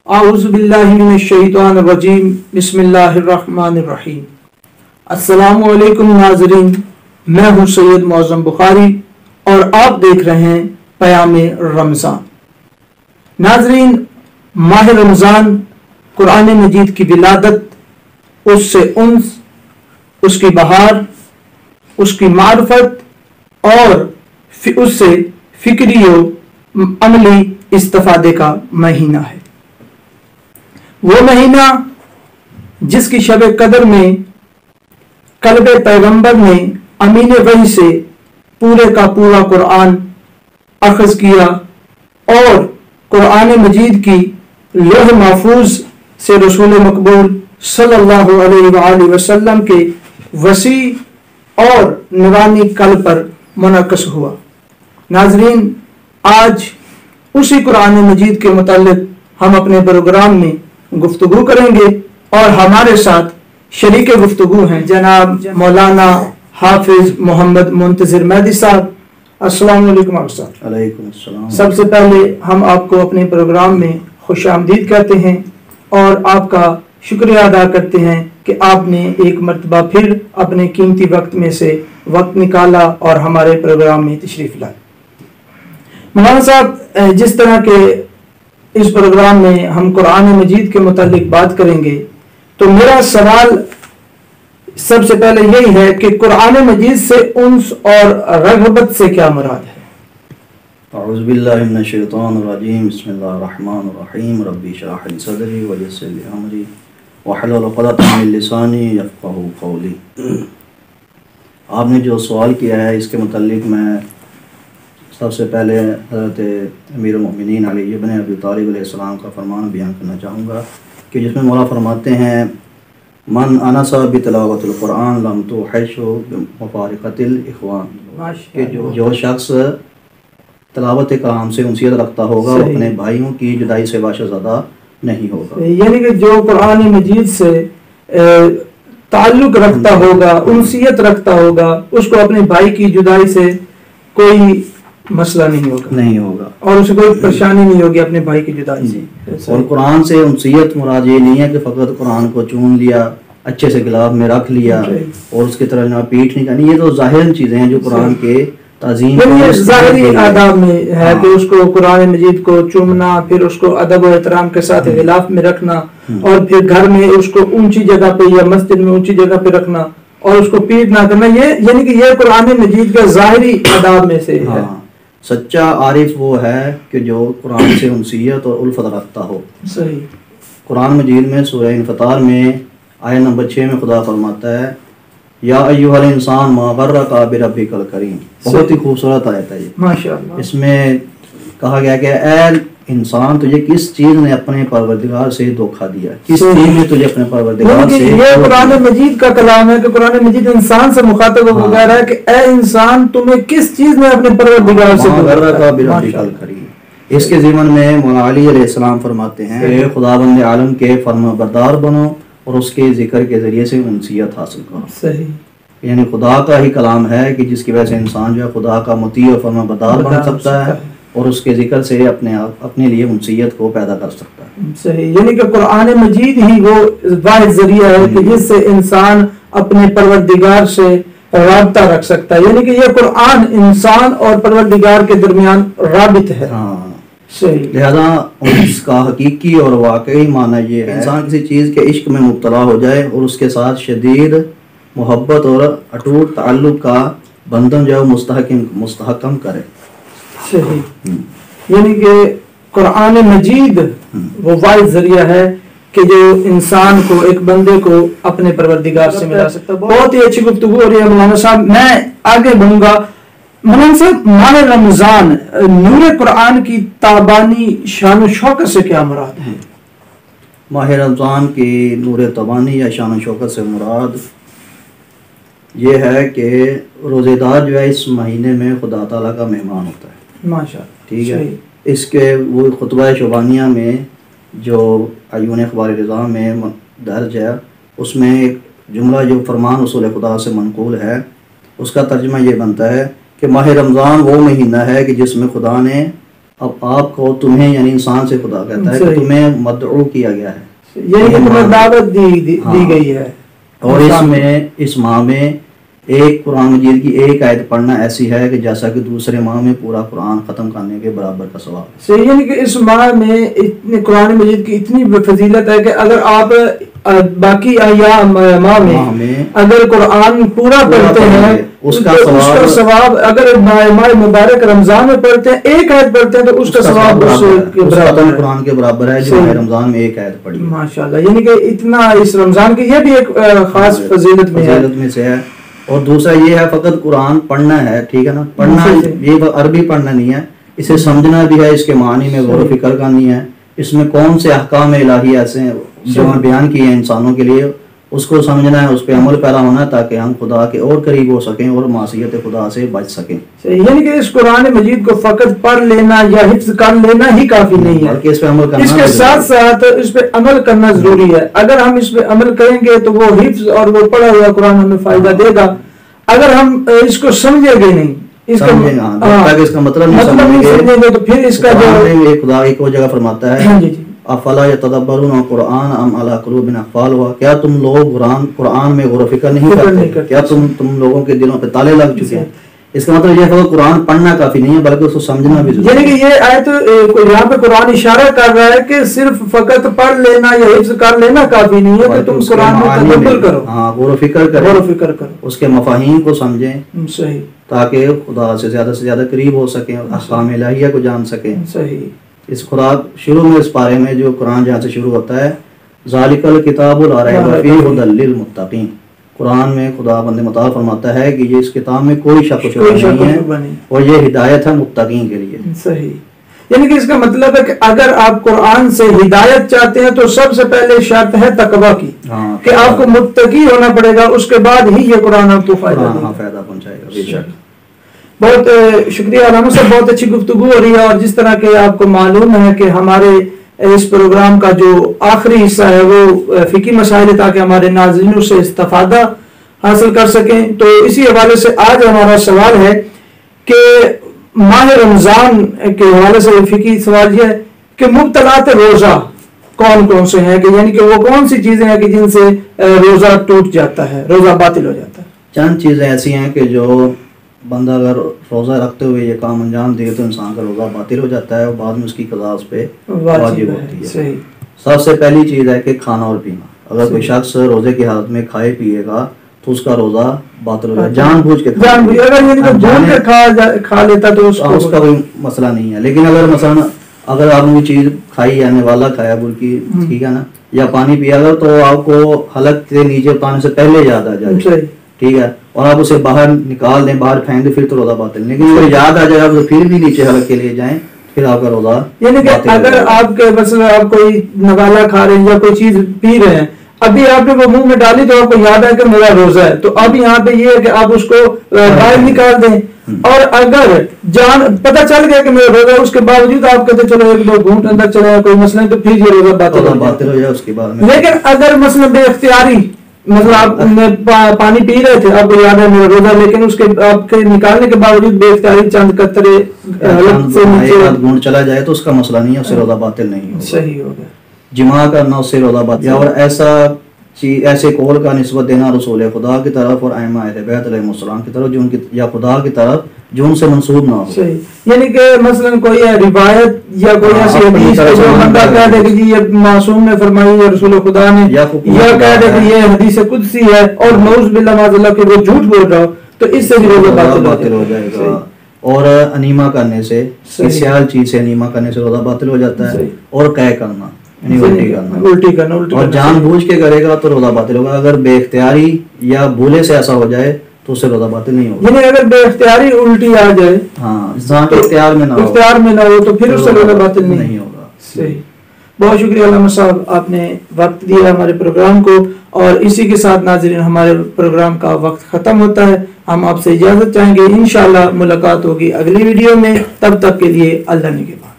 اعوذ باللہ من الشیطان الرجیم بسم اللہ الرحمن الرحیم۔ السلام علیکم ناظرین، میں ہوں سید معظم بخاری اور آپ دیکھ رہے ہیں پیام رمضان۔ ناظرین، ماہ رمضان قرآن مجید کی ولادت، اس سے انس، اس کی بہار، اس کی معرفت اور اس سے فکری و عملی استفادے کا مہینہ ہے۔ وہ مہینہ جس کی شب قدر میں قلب پیغمبر نے امین وحی سے پورے کا پورا قرآن اخذ کیا اور قرآن مجید کی لوح محفوظ سے رسول مقبول صلی اللہ علیہ وآلہ وسلم کے وسیع اور نورانی قلب پر منعکس ہوا۔ ناظرین، آج اسی قرآن مجید کے متعلق ہم اپنے پروگرام میں گفتگو کریں گے اور ہمارے ساتھ شریک گفتگو ہیں جناب مولانا حافظ محمد منتظر مہدی صاحب۔ السلام علیکم آپ صاحب۔ علیکم السلام۔ سب سے پہلے ہم آپ کو اپنے پروگرام میں خوش آمدید کہتے ہیں اور آپ کا شکریہ ادا کرتے ہیں کہ آپ نے ایک مرتبہ پھر اپنے قیمتی وقت میں سے وقت نکالا اور ہمارے پروگرام میں تشریف لائے۔ مولانا صاحب، جس طرح کے اس پروگرام میں ہم قرآن مجید کے متعلق بات کریں گے تو میرا سوال سب سے پہلے یہی ہے کہ قرآن مجید سے انس اور رغبت سے کیا مراد ہے؟ اعوذ باللہ من الشیطان الرجیم، بسم اللہ الرحمن الرحیم، ربی اشرح لی صدری ویسر لی امری واحلل عقدۃ من لسانی یفقہوا قولی۔ آپ نے جو سوال کیا ہے اس کے متعلق میں سب سے پہلے حضرت امیر المؤمنین علی ابن ابی طالب علیہ السلام کا فرمان بیان کرنا چاہوں گا کہ جس میں مولا فرماتے ہیں من انس بتلاوت القرآن لم توحش بمفارقۃ الاخوان، کہ جو شخص تلاوت کلام سے انسیت رکھتا ہوگا وہ اپنے بھائیوں کی جدائی سے باعث زدہ نہیں ہوگا۔ یعنی کہ جو قرآن مجید سے تعلق رکھتا ہوگا، انسیت رکھتا ہوگا، اس کو اپنے بھائی کی جدائی سے کوئی مسئلہ نہیں ہوگا اور اسے کوئی پریشانی نہیں ہوگی اپنے بھائی کی جدائی سے۔ اور قرآن سے انسیت مراد یہ نہیں ہے کہ فقط قرآن کو چون لیا، اچھے سے گلاب میں رکھ لیا اور اس کی طرح نہ پیٹھ نہیں کرنی، یہ تو ظاہر چیزیں ہیں جو قرآن کے تعظیم ظاہری آداب میں ہے کہ اس کو قرآن مجید کو چومنا، پھر اس کو ادب و احترام کے ساتھ غلاف میں رکھنا اور پھر گھر میں اس کو اونچی جگہ پہ یا مسجد میں اونچی جگہ پہ رکھنا اور اس کو پیٹ نہ کرنا، یہ یعنی کہ یہ قرآن مجید کے ظاہری آداب میں سے ہے۔ سچا عارف وہ ہے کہ جو قرآن سے انسیت اور الفت رکھتا ہو۔ صحیح۔ قرآن مجید میں سورہ انفطار میں آیت نمبر 6 میں خدا فرماتا ہے یا ایھا الانسان ما غرک بربک الکریم، بہت ہی خوبصورت آیت ہے یہ ماشاءاللہ۔ اس میں کہا گیا کہ اے انسان تجھے کس چیز نے اپنے پروردگار سے دھوکہ دیا، کس چیز نے تجھے اپنے پروردگار سے، یہ قرآن مجید کا کلام ہے کہ قرآن مجید انسان سے مخاطب ہو کہہ رہا ہے کہ اے انسان تمہیں کس چیز نے اپنے پروردگار سے دھوکہ دیا۔ اس کے ضمن میں مولا علی علیہ السلام فرماتے ہیں کہ خداوند عالم کے فرما بردار بنو اور اس کے ذکر کے ذریعے سے انسیت حاصل کرو۔ صحیح۔ یعنی خدا کا ہی کلام ہے کہ جس کی وجہ سے انسان جو ہے خدا کا مطیع اور فرما بردار بن سکتا ہے اور اس کے ذکر سے اپنے لیے انسیت کو پیدا کر سکتا ہے۔ صحیح، یعنی کہ قرآن مجید ہی وہ واحد ذریعہ ہے کہ جس سے انسان اپنے پروردگار سے رابطہ رکھ سکتا ہے، یعنی کہ یہ قرآن انسان اور پروردگار کے درمیان رابط ہے۔ صحیح۔ لہذا اس کا حقیقی اور واقعی معنی یہ ہے انسان کسی چیز کے عشق میں مبتلا ہو جائے اور اس کے ساتھ شدید محبت اور اٹوٹ تعلق کا بندھن جو ہے مستحکم کرے۔ صحیح، یعنی کہ قرآن مجید وہ واحد ذریعہ ہے کہ جو انسان کو، ایک بندے کو اپنے پروردگار سے ملا سکتا ہے۔ بہت ہی اچھی گفتگو ہو رہی ہے مولانا صاحب، میں آگے بڑھوں گا۔ مولانا صاحب، ماہ رمضان نور قرآن کی تابانی شان و شوکت سے کیا مراد ہے؟ ماہ رمضان کی نور تابانی یا شان و شوکت سے مراد یہ ہے کہ روزے دار جو ہے اس مہینے میں خدا تعالیٰ کا مہمان ہوتا ہے۔ ماشاءاللہ، ٹھیک ہے۔ اس کے وہ خطبہ شبانیہ میں جو عیون اخبار رضا میں درج ہے اس میں ایک جملہ جو فرمان رسول خدا سے منقول ہے، اس کا ترجمہ یہ بنتا ہے کہ ماہ رمضان وہ مہینہ ہے کہ جس میں خدا نے اب آپ کو تمہیں یعنی انسان سے خدا کہتا ہے کہ تمہیں مدعو کیا گیا ہے، یعنی کہ تمہیں دعوت دی گئی ہے، اور اس ماہ میں ایک قرآن مجید کی ایک آیت پڑھنا ایسی ہے کہ جیسا کہ دوسرے ماہ میں پورا قرآن ختم کرنے کے برابر کا ثواب ہے۔ صحیح، یعنی کہ اس ماہ میں قرآن مجید کی اتنی فضیلت ہے کہ اگر آپ باقی ماہ میں اگر قرآن پورا پڑھتے ہیں اس کا ثواب، اگر ماہ مبارک رمضان میں پڑھتے ہیں ایک آیت پڑھتے ہیں تو اس کا ثواب قرآن کے برابر ہے جو رمضان میں ایک آیت پڑھی۔ ماشاءاللہ، یعنی کہ اتنا اس رمضان کی یہ بھی ایک خاص فضیلت میں سے ہے۔ اور دوسرا یہ ہے فقط قرآن پڑھنا ہے، ٹھیک ہے نا، پڑھنا یہ عربی پڑھنا نہیں ہے، اسے سمجھنا بھی ہے، اس کے معنی میں غور و فکر کرنی ہے، اس میں کون سے احکام الہی ایسے ہیں جو بیان کیے ہیں انسانوں کے لیے، اس کو سمجھنا ہے، اس پہ عمل پیرا ہونا ہے تاکہ ہم خدا کے اور قریب ہو سکیں اور معصیت خدا سے بچ سکیں۔ یعنی کہ اس قرآن مجید کو فقط پڑھ لینا یا حفظ کر لینا ہی کافی نہیں ہے، بلکہ اس پہ عمل کرنا، اس کے ساتھ ساتھ اس پہ عمل کرنا ضروری ہے۔ اگر ہم اس پہ عمل کریں گے تو وہ حفظ اور وہ پڑھا ہوا قرآن ہمیں فائدہ دے گا۔ اگر ہم اس کو سمجھے گے نہیں، اس کا مطلب نہیں سمجھیں گے تو پھر اس کا جو خدا ایک اور جگہ فرماتا ہے افلا یتدبرون القرآن ام علی قلوب اقفالها، کیا تم لوگ قرآن میں غور و فکر نہیں کرتے؟ کیا تم لوگوں کے دلوں پہ تالے لگ چکے ہیں؟ اس کا مطلب یہ ہے کہ قرآن پڑھنا کافی نہیں ہے بلکہ اس کو سمجھنا بھی ضروری ہے۔ یعنی کہ یہ آیت یہاں پہ قرآن اشارہ کر رہا ہے کہ صرف فقط پڑھ لینا یا حفظ کر لینا کافی نہیں ہے کہ تم قرآن میں تدبر کرو، غور و فکر کرو، اس کے مفاہیم کو سمجھیں، صحیح، تاکہ خدا سے زیادہ قریب ہو سکیں اور احکام الہیہ کو جان سکیں۔ صحیح۔ اس خراب شروع میں اس پارے میں جو قرآن جہاں سے شروع ہوتا ہے ذالک الکتاب لا ریب فیہ ھدی للمتقین، قرآن میں خدا بند متعال فرماتا ہے کہ یہ اس کتاب میں کوئی شک و شبہ نہیں ہے اور یہ ہدایت ہے متقین کے لیے۔ صحیح، یعنی کہ اس کا مطلب ہے کہ اگر آپ قرآن سے ہدایت چاہتے ہیں تو سب سے پہلے شرط ہے تقویٰ کی، کہ آپ کو متقی ہونا پڑے گا، اس کے بعد ہی یہ قرآن آپ کو فائدہ پہنچائے گا۔ بے شک۔ بہت شکریہ علامہ صاحب، بہت اچھی گفتگو ہو رہی ہے، اور جس طرح کہ آپ کو معلوم ہے کہ ہمارے اس پروگرام کا جو آخری حصہ ہے وہ فقہی مسائل ہے تاکہ ہمارے ناظرین سے استفادہ حاصل کر سکیں، تو اسی حوالے سے آج ہمارا سوال ہے کہ ماہ رمضان کے حوالے سے فقہی سوال یہ ہے کہ مبطلات روزہ کون کون سے ہیں، کہ یعنی کہ وہ کون سی چیزیں ہیں کہ جن سے روزہ ٹوٹ جاتا ہے، روزہ باطل ہو جاتا ہے؟ چند چیزیں ایسی ہیں کہ جو بندہ اگر روزہ رکھتے ہوئے یہ کام انجام دے تو انسان کا روزہ باطل ہو جاتا ہے اور بعد میں اس کی قضا اس پہ واجب ہوتی ہے۔ سب سے پہلی چیز ہے کہ کھانا اور پینا، اگر کوئی شخص روزے کی حالت میں کھائے پیے گا تو اس کا روزہ باطل ہو جائے، جان بوجھ کے کھا لیتا تو اس کا کوئی مسئلہ نہیں ہے، لیکن اگر مثلا اگر آپ نے کوئی چیز کھائی یعنی والا کھایا بلکی، ٹھیک ہے نا، یا پانی پیا گا تو آپ کو حلق سے نیچے اتارنے سے پہلے یاد آ جائے، ٹھیک ہے، اور آپ اسے باہر نکال دیں، باہر پھینک دیں، پھر تو روزہ باطل، لیکن اگر یاد آ جائے آپ تو پھر بھی نیچے حلق کے لیے جائیں، پھر آپ کا روزہ، یعنی کہ اگر آپ کے مثلا آپ کوئی نوالا کھا رہے ہیں یا کوئی چیز پی رہے ہیں، ابھی آپ نے وہ منہ میں ڈالی تو آپ کو یاد ہے کہ میرا روزہ ہے، تو اب یہاں پہ یہ ہے کہ آپ اس کو باہر نکال دیں، اور اگر جان پتہ چل گیا کہ میرا روزہ ہے اس کے باوجود آپ کہتے چلو ایک دو گھونٹ اندر چلے کوئی مسئلہ نہیں، تو پھر یہ روزہ باطل ہو جائے اس کے بعد میں۔ لیکن اگر مثلا بے اختیاری مطلب آپ پانی پی رہے تھے، آپ کو یاد ہے میرا روزہ، لیکن اس کے آپ کے نکالنے کے باوجود بے اختیاری چند قطرے گھونٹ چلا جائے تو اس کا مسئلہ نہیں ہے، اس سے روزہ باطل نہیں ہوگا، صحیح ہوگا۔ جماع کرنا اس سے روزہ باطل، اور ایسے قول کا نسبت دینا رسول خدا کی طرف اور ائمہ اہل بیت علیہ السلام کی طرف یا خدا کی طرف جو ان سے منسوب نہ ہو، یعنی کہ مثلا کوئی روایت یا کوئی ایسی حدیث جو بندہ کہہ دے کہ جی یہ معصوم نے فرمائی ہے رسول خدا نے، یا کہہ دے کہ یہ حدیث قدسی ہے اور نعوذ باللہ معاذ اللہ کہ وہ جھوٹ بول رہا ہو، تو اس سے بھی روزہ باطل ہو جائے گا۔ اور انیما کرنے سے، کسی حال چیز سے انیما کرنے سے روزہ باطل ہو جاتا ہے، اور قے کرنا الٹی کرنا، اور جان بوجھ کے کرے گا تو روزہ باطل ہوگا، اگر بے اختیاری یا بھولے سے ایسا ہو جائے تو اس سے روزہ باطل نہیں ہوگا، یعنی اگر بے اختیاری الٹی آ جائے، ہاں انسان کے اختیار میں نہ ہو تو پھر اس سے روزہ باطل نہیں ہوگا۔ صحیح، بہت شکریہ علامہ صاحب، آپ نے وقت دیا ہمارے پروگرام کو، اور اسی کے ساتھ ناظرین ہمارے پروگرام کا وقت ختم ہوتا ہے، ہم آپ سے اجازت چاہیں گے، انشاءاللہ ملاقات ہوگی اگلی ویڈیو میں، تب تک کے لیے اللہ نگہبان۔